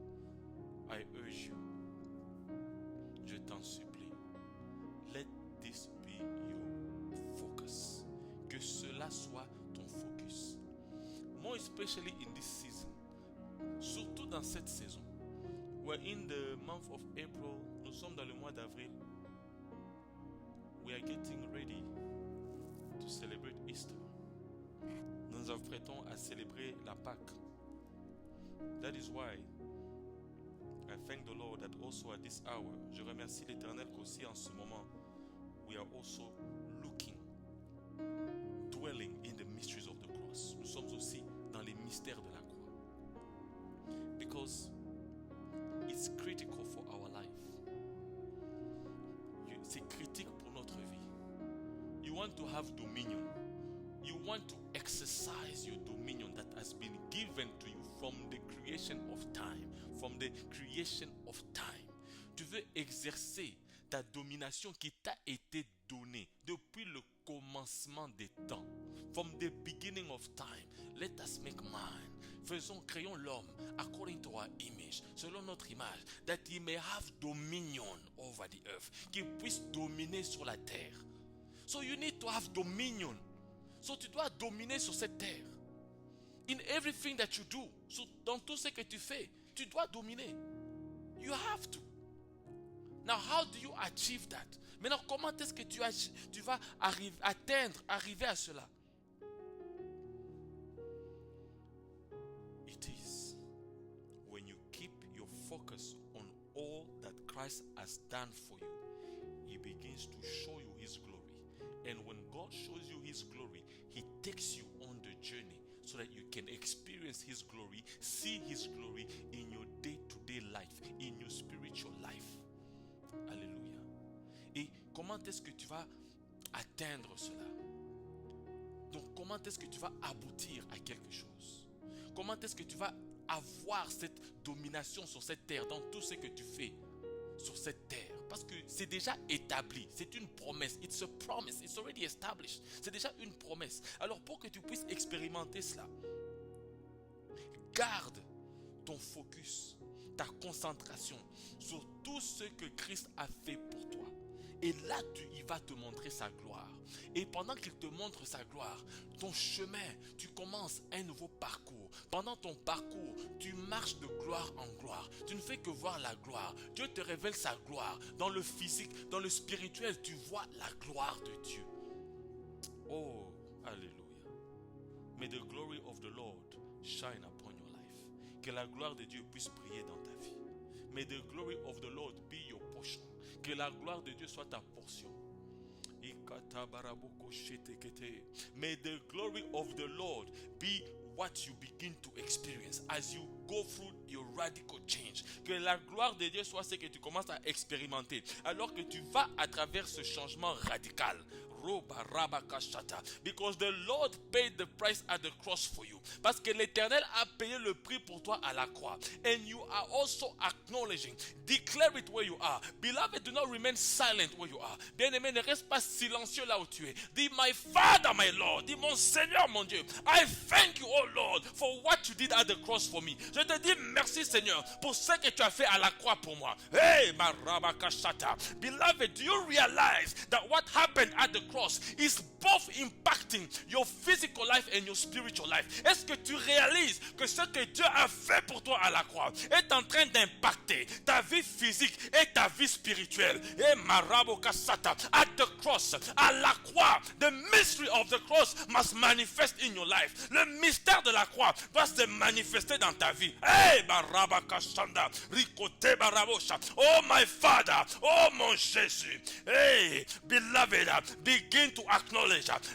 I urge you, je t'en supplie, let this be your focus. Que cela soit ton focus. especially in this season, surtout dans cette saison. We're in the month of April. Nous sommes dans le mois d'avril. We are getting ready to celebrate Easter. Nous nous apprêtons à célébrer la Pâque. That is why I thank the Lord that also at this hour, je remercie l'Éternel qu'aussi en ce moment, we are also looking, dwelling in the mysteries of the cross. Nous sommes aussi dans les mystères de la croix. Because it's critical for our life. C'est critique pour notre vie. You want to have dominion. You want to exercise your dominion that has been given to you from the creation of time. From the creation of time. Tu veux exercer ta domination qui t'a été donnée depuis le commencement des temps. From the beginning of time. Let us make man. Créons l'homme according to our image, selon notre image, that he may have dominion over the earth, qu'il puisse dominer sur la terre. So you need to have dominion. So tu dois dominer sur cette terre. In everything that you do, so dans tout ce que tu fais, tu dois dominer. You have to. Now, how do you achieve that? Maintenant, comment est-ce que tu vas arriver à cela? It is when you keep your focus on all that Christ has done for you, He begins to show you His glory. And when God shows you His glory, He takes you on the journey so that you can experience His glory, see His glory in your day-to-day life, in your spiritual life. Alléluia. Et comment est-ce que tu vas atteindre cela? Donc, comment est-ce que tu vas aboutir à quelque chose? Comment est-ce que tu vas avoir cette domination sur cette terre, dans tout ce que tu fais sur cette terre? Parce que c'est déjà établi, c'est une promesse. It's a promise, it's already established. C'est déjà une promesse. Alors pour que tu puisses expérimenter cela, garde ton focus, ta concentration sur tout ce que Christ a fait pour toi. Et là, il va te montrer sa gloire. Et pendant qu'il te montre sa gloire, ton chemin, tu commences un nouveau parcours. Pendant ton parcours, tu marches de gloire en gloire. Tu ne fais que voir la gloire. Dieu te révèle sa gloire. Dans le physique, dans le spirituel, tu vois la gloire de Dieu. Oh, alléluia. May the glory of the Lord shine upon your life. Que la gloire de Dieu puisse briller dans ta vie. May the glory of the Lord be your portion. Que la gloire de Dieu soit ta portion. May the glory of the Lord be what you begin to experience as you go through your radical change. Que la gloire de Dieu soit ce que tu commences à expérimenter alors que tu vas à travers ce changement radical. Because the Lord paid the price at the cross for you. Parce que l'Éternel a payé le prix pour toi à la croix. And you are also acknowledging. Declare it where you are. Beloved, do not remain silent where you are. Bien-aimé, ne reste pas silencieux là où tu es. Dis, my Father, my Lord. Dis, mon Seigneur, mon Dieu. I thank you, oh Lord, for what you did at the cross for me. Je te dis merci, Seigneur, pour ce que tu as fait à la croix pour moi. Hey, Marabakashata. Beloved, do you realize that what happened at the cross is both impacting your physical life and your spiritual life? Est-ce que tu réalises que ce que Dieu a fait pour toi à la croix est en train d'impacter ta vie physique et ta vie spirituelle? Et Marabokasata, at the cross, à la croix, the mystery of the cross must manifest in your life. Le mystère de la croix doit se manifester dans ta vie. Hey, Marabakashanda, Rikote Barabosha. Oh my Father, oh mon Jésus. Hey, beloved, begin to acknowledge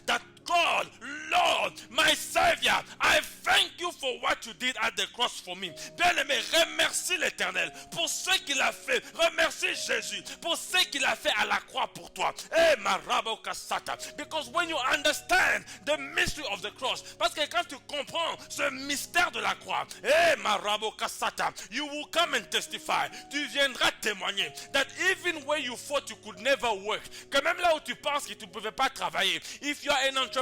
that God, Lord, my Savior, I thank you for what you did at the cross for me. Bien-aimé, remercie l'Éternel pour ce qu'il a fait. Remercie Jésus pour ce qu'il a fait à la croix pour toi. Eh, Marabokasata. Because when you understand the mystery of the cross, parce que quand tu comprends ce mystère de la croix, eh, Marabokasata, you will come and testify. Tu viendras témoigner that even where you thought you could never work, que même là où tu penses que tu ne pouvais pas travailler, if you are an entrepreneur,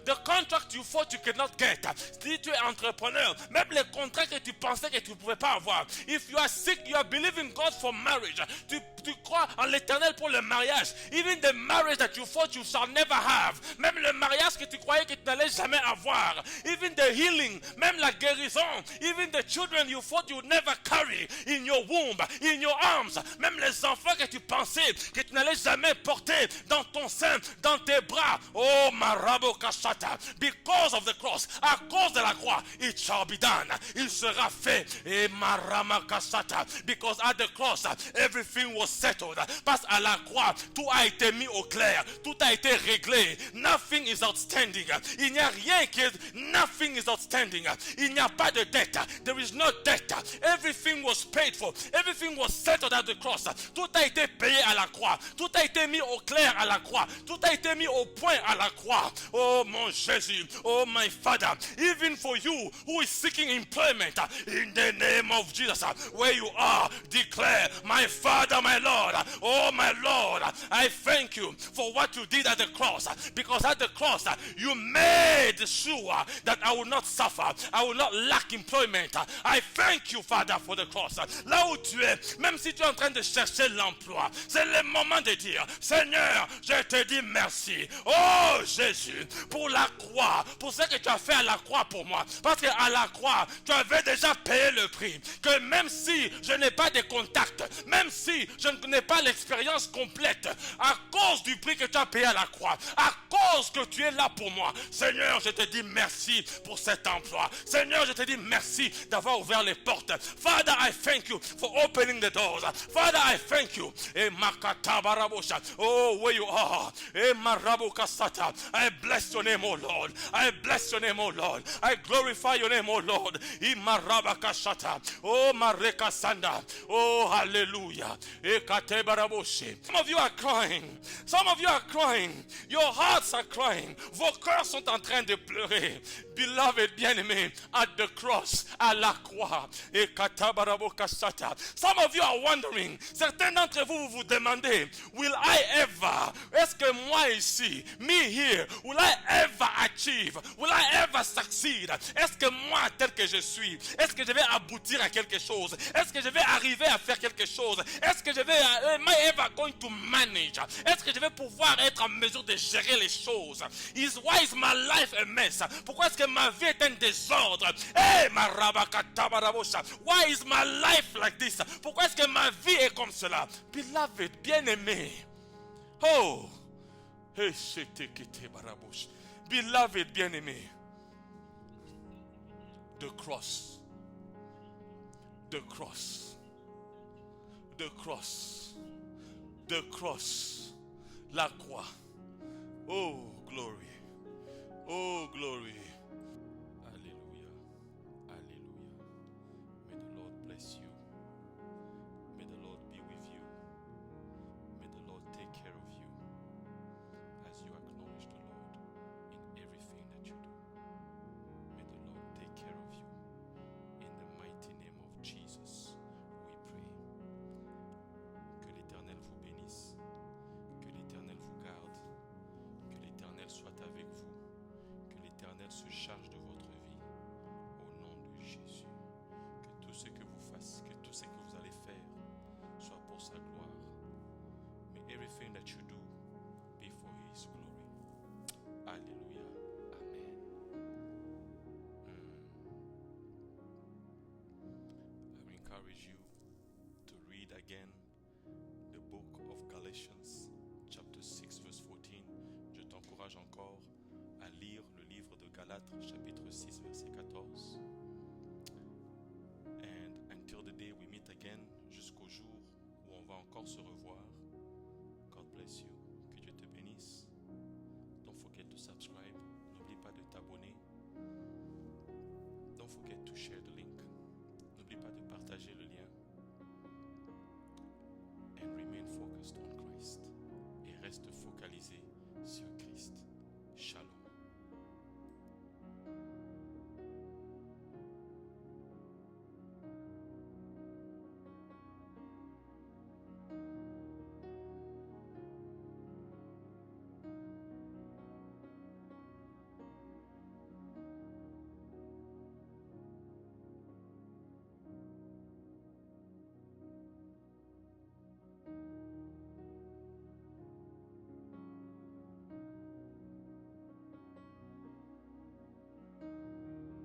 the contract you thought you could not get. Si tu es entrepreneur, même les contrats que tu pensais que tu ne pouvais pas avoir. If you are sick, you are believing God for marriage. Tu tu crois en l'éternel pour le mariage. Even the marriage that you thought you shall never have. Même le mariage que tu croyais que tu n'allais jamais avoir. Even the healing, même la guérison. Even the children you thought you would never carry in your womb, in your arms. Même les enfants que tu pensais que tu n'allais jamais porter dans ton sein, dans tes bras. Oh, marabo kashata. Because of the cross, à cause de la croix, it shall be done. Il sera fait. Et marama kashata. Because at the cross, everything was settled. Parce à la croix, tout a été mis au clair. Tout a été réglé. Nothing is outstanding. Il n'y a rien qui est... Nothing is outstanding. Il n'y a pas de dette. There is no debt. Everything was paid for. Everything was settled at the cross. Tout a été payé à la croix. Tout a été mis au clair à la croix. Tout a été mis au point à la croix. Oh mon Jésus. Oh my Father. Even for you who is seeking employment, in the name of Jesus, where you are, declare, my Father, my Lord. Oh my Lord, I thank you for what you did at the cross. Because at the cross, you made sure that I will not suffer. I will not lack employment. I thank you, Father, for the cross. Là où tu es, même si tu es en train de chercher l'emploi, c'est le moment de dire, Seigneur, je te dis merci. Oh Jésus, pour la croix, pour ce que tu as fait à la croix pour moi. Parce qu'à la croix, tu avais déjà payé le prix. Que même si je n'ai pas de contacts, même si je ne connais pas l'expérience complète, à cause du prix que tu as payé à la croix, à cause que tu es là pour moi, Seigneur, je te dis merci pour cet emploi. Seigneur, je te dis merci d'avoir ouvert les portes. Father, I thank you for opening the doors. Father, I thank you. Oh, where you are. I bless your name, oh Lord. I bless your name, oh Lord. I glorify your name, oh Lord. Oh, Mareka Sanda. Oh, hallelujah. Some of you are crying. Some of you are crying. Your hearts are crying. Vos cœurs sont en train de pleurer. Beloved, bien-aimé, at the cross, à la croix. Some of you are wondering. Certains d'entre vous, vous vous demandez, will I ever, est-ce que moi ici, me here, will I ever achieve? Will I ever succeed? Est-ce que moi, tel que je suis, est-ce que je vais aboutir à quelque chose? Est-ce que je vais arriver à faire quelque chose? Est-ce que je vais, am I ever going to manage? Est-ce que je vais pouvoir être en mesure de gérer les choses? Why is my life a mess? Pourquoi est-ce que ma vie est un désordre? Hey, why is my life like this? Pourquoi est-ce que ma vie est comme cela? Beloved, bien-aimé. Oh, beloved, bien-aimé. The cross. The cross. The cross. The cross. La croix. Oh, glory. Oh, glory. Hallelujah. Hallelujah. May the Lord bless you. May the Lord be with you. May the Lord take care of you as you acknowledge the Lord in everything that you do. May the Lord take care of you. In the mighty name of Jesus, we pray. Que l'Éternel vous bénisse. Que l'Éternel vous garde. Que l'Éternel soit avec vous. Que l'Éternel se charge de votre vie. Au nom de Jésus. Que tout ce que vous fassiez, que tout ce que vous allez faire soit pour sa gloire. May everything that you do be for his glory. Alléluia. Amen. I will encourage you to read again the book of Galatians, chapter 6, verse 14. Je t'encourage encore à lire le livre de Galates, chapitre 6, verset 14. And until the day we meet again, jusqu'au jour où on va encore se revoir, God bless you. Que Dieu te bénisse. Don't forget to subscribe. N'oublie pas de t'abonner. Don't forget to share the link. N'oublie pas de partager le lien. And remain focused on Christ. Et reste focalisé sur Christ. Shalom.